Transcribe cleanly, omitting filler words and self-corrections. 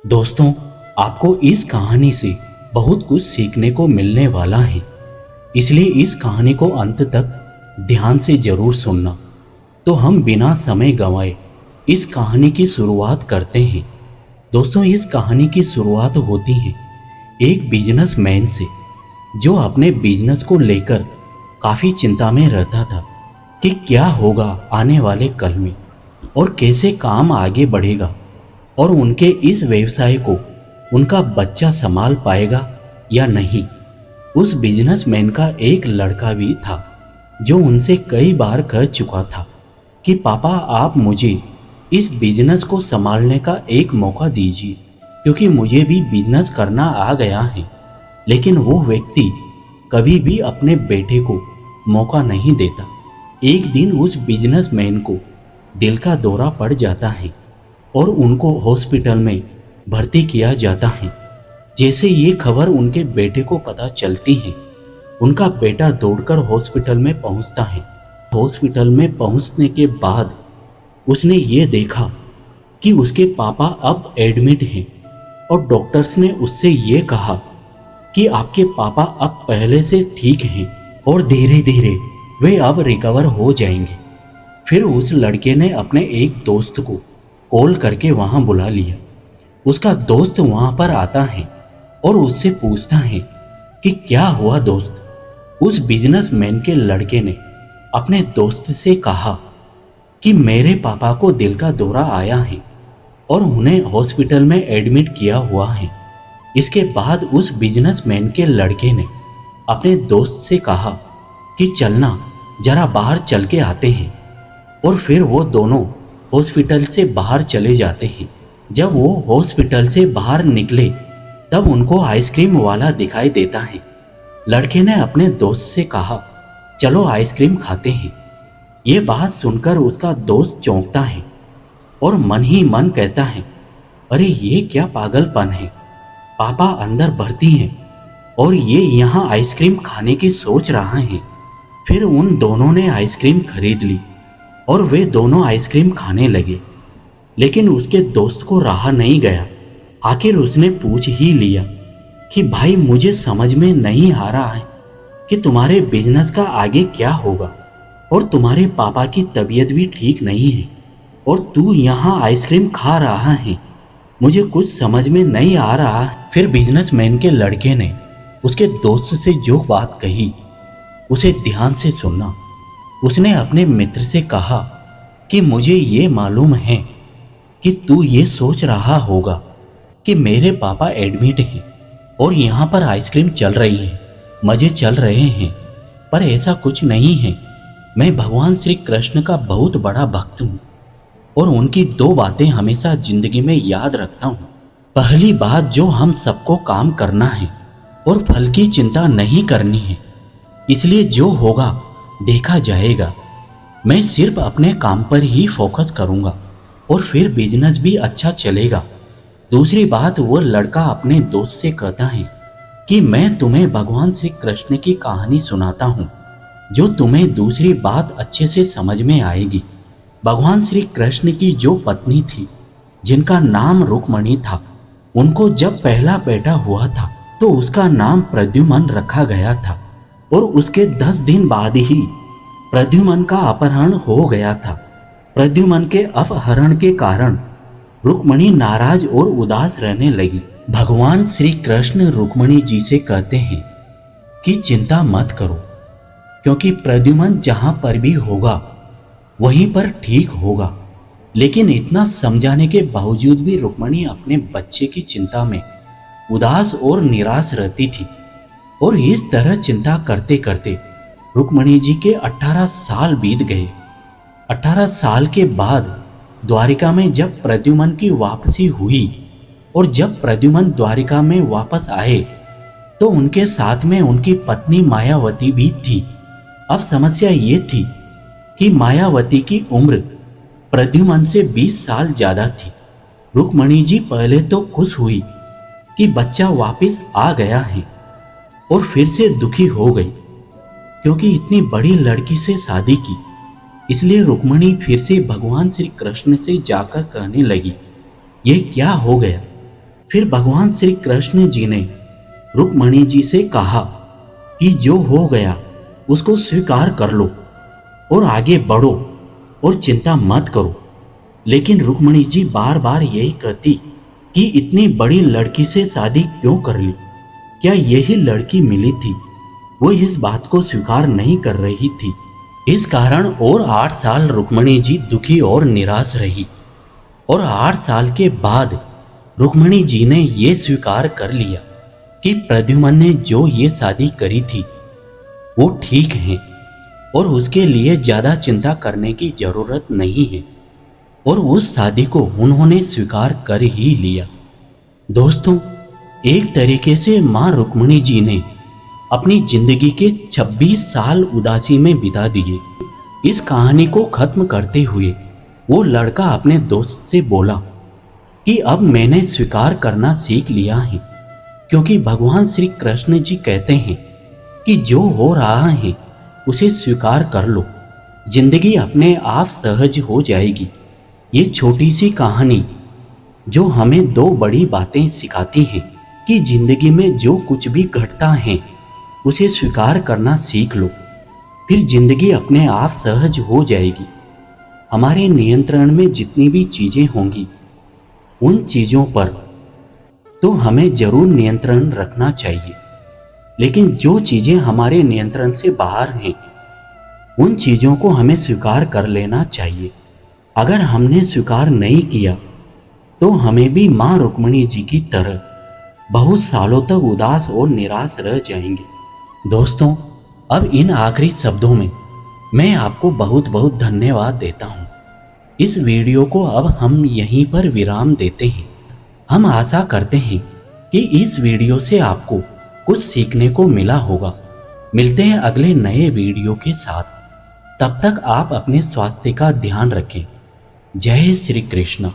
दोस्तों, आपको इस कहानी से बहुत कुछ सीखने को मिलने वाला है, इसलिए इस कहानी को अंत तक ध्यान से जरूर सुनना। तो हम बिना समय गंवाए इस कहानी की शुरुआत करते हैं। दोस्तों, इस कहानी की शुरुआत होती है एक बिजनेसमैन से, जो अपने बिजनेस को लेकर काफ़ी चिंता में रहता था कि क्या होगा आने वाले कल में और कैसे काम आगे बढ़ेगा और उनके इस व्यवसाय को उनका बच्चा संभाल पाएगा या नहीं। उस बिजनेसमैन का एक लड़का भी था जो उनसे कई बार कह चुका था कि पापा, आप मुझे इस बिजनेस को संभालने का एक मौका दीजिए, क्योंकि मुझे भी बिजनेस करना आ गया है। लेकिन वो व्यक्ति कभी भी अपने बेटे को मौका नहीं देता। एक दिन उस बिजनेसमैन को दिल का दौरा पड़ जाता है और उनको हॉस्पिटल में भर्ती किया जाता है। जैसे ये खबर उनके बेटे को पता चलती है, उनका बेटा दौड़कर हॉस्पिटल में पहुंचता है। हॉस्पिटल में पहुंचने के बाद उसने ये देखा कि उसके पापा अब एडमिट हैं और डॉक्टर्स ने उससे ये कहा कि आपके पापा अब पहले से ठीक हैं और धीरे धीरे वे अब रिकवर हो जाएंगे। फिर उस लड़के ने अपने एक दोस्त को कॉल करके वहां बुला लिया। उसका दोस्त वहां पर आता है और उससे पूछता है कि क्या हुआ दोस्त। उस बिजनेसमैन के लड़के ने अपने दोस्त से कहा कि मेरे पापा को दिल का दौरा आया है और उन्हें हॉस्पिटल में एडमिट किया हुआ है। इसके बाद उस बिजनेसमैन के लड़के ने अपने दोस्त से कहा कि चलना, जरा बाहर चल के आते हैं। और फिर वो दोनों हॉस्पिटल से बाहर चले जाते हैं। जब वो हॉस्पिटल से बाहर निकले तब उनको आइसक्रीम वाला दिखाई देता है। लड़के ने अपने दोस्त से कहा, चलो आइसक्रीम खाते हैं। ये बात सुनकर उसका दोस्त चौंकता है और मन ही मन कहता है, अरे ये क्या पागलपन है, पापा अंदर भर्ती हैं और ये यहाँ आइसक्रीम खाने की सोच रहा है। फिर उन दोनों ने आइसक्रीम खरीद ली और वे दोनों आइसक्रीम खाने लगे। लेकिन उसके दोस्त को रहा नहीं गया। आखिर उसने पूछ ही लिया कि भाई, मुझे समझ में नहीं आ रहा है कि तुम्हारे बिजनेस का आगे क्या होगा और तुम्हारे पापा की तबीयत भी ठीक नहीं है और तू यहाँ आइसक्रीम खा रहा है, मुझे कुछ समझ में नहीं आ रहा है। फिर बिजनेसमैन के लड़के ने उसके दोस्त से जो बात कही उसे ध्यान से सुनना। उसने अपने मित्र से कहा कि मुझे ये मालूम है कि तू ये सोच रहा होगा कि मेरे पापा एडमिट हैं और यहाँ पर आइसक्रीम चल रही है, मज़े चल रहे हैं, पर ऐसा कुछ नहीं है। मैं भगवान श्री कृष्ण का बहुत बड़ा भक्त हूँ और उनकी दो बातें हमेशा जिंदगी में याद रखता हूँ। पहली बात, जो हम सबको काम करना है और फल की चिंता नहीं करनी है, इसलिए जो होगा देखा जाएगा। मैं सिर्फ अपने काम पर ही फोकस करूंगा और फिर बिजनेस भी अच्छा चलेगा। दूसरी बात, वो लड़का अपने दोस्त से कहता है कि मैं तुम्हें भगवान श्री कृष्ण की कहानी सुनाता हूँ, जो तुम्हें दूसरी बात अच्छे से समझ में आएगी। भगवान श्री कृष्ण की जो पत्नी थी, जिनका नाम रुक्मणी था, उनको जब पहला बेटा हुआ था तो उसका नाम प्रद्युम्न रखा गया था और उसके 10 दिन बाद ही प्रद्युम्न का अपहरण हो गया था। प्रद्युम्न के अपहरण के कारण रुक्मणी नाराज और उदास रहने लगी। भगवान श्री कृष्ण रुक्मणी जी से कहते हैं कि चिंता मत करो, क्योंकि प्रद्युम्न जहां पर भी होगा वहीं पर ठीक होगा। लेकिन इतना समझाने के बावजूद भी रुक्मणी अपने बच्चे की चिंता में उदास और निराश रहती थी और इस तरह चिंता करते करते रुक्मणी जी के 18 साल बीत गए। 18 साल के बाद द्वारिका में जब प्रद्युम्न की वापसी हुई और जब प्रद्युम्न द्वारिका में वापस आए तो उनके साथ में उनकी पत्नी मायावती भी थी। अब समस्या ये थी कि मायावती की उम्र प्रद्युम्न से 20 साल ज्यादा थी। रुक्मणी जी पहले तो खुश हुई कि बच्चा वापस आ गया है और फिर से दुखी हो गई, क्योंकि इतनी बड़ी लड़की से शादी की। इसलिए रुक्मणी फिर से भगवान श्री कृष्ण से जाकर कहने लगी, ये क्या हो गया, फिर भगवान श्री कृष्ण जी ने रुक्मणी जी से कहा कि जो हो गया उसको स्वीकार कर लो और आगे बढ़ो और चिंता मत करो। लेकिन रुक्मणी जी बार बार यही कहती कि इतनी बड़ी लड़की से शादी क्यों कर ली, क्या यही लड़की मिली थी? वो इस बात को स्वीकार नहीं कर रही थी। इस कारण और 8 साल रुक्मणी जी दुखी और निराश रही और 8 साल के बाद रुक्मणी जी ने ये स्वीकार कर लिया कि प्रद्युम्न ने जो ये शादी करी थी वो ठीक है और उसके लिए ज्यादा चिंता करने की जरूरत नहीं है, और उस शादी को उन्होंने स्वीकार कर ही लिया। दोस्तों, एक तरीके से मां रुक्मणी जी ने अपनी जिंदगी के 26 साल उदासी में बिता दिए। इस कहानी को खत्म करते हुए वो लड़का अपने दोस्त से बोला कि अब मैंने स्वीकार करना सीख लिया है, क्योंकि भगवान श्री कृष्ण जी कहते हैं कि जो हो रहा है उसे स्वीकार कर लो, जिंदगी अपने आप सहज हो जाएगी। ये छोटी सी कहानी जो हमें 2 बड़ी बातें सिखाती है कि जिंदगी में जो कुछ भी घटता है उसे स्वीकार करना सीख लो, फिर जिंदगी अपने आप सहज हो जाएगी। हमारे नियंत्रण में जितनी भी चीजें होंगी उन चीजों पर तो हमें जरूर नियंत्रण रखना चाहिए, लेकिन जो चीजें हमारे नियंत्रण से बाहर हैं उन चीजों को हमें स्वीकार कर लेना चाहिए। अगर हमने स्वीकार नहीं किया तो हमें भी मां रुक्मणी जी की तरह बहुत सालों तक उदास और निराश रह जाएंगे। दोस्तों, अब इन आखिरी शब्दों में मैं आपको बहुत बहुत धन्यवाद देता हूँ। इस वीडियो को अब हम यहीं पर विराम देते हैं। हम आशा करते हैं कि इस वीडियो से आपको कुछ सीखने को मिला होगा। मिलते हैं अगले नए वीडियो के साथ। तब तक आप अपने स्वास्थ्य का ध्यान रखें। जय श्री कृष्ण।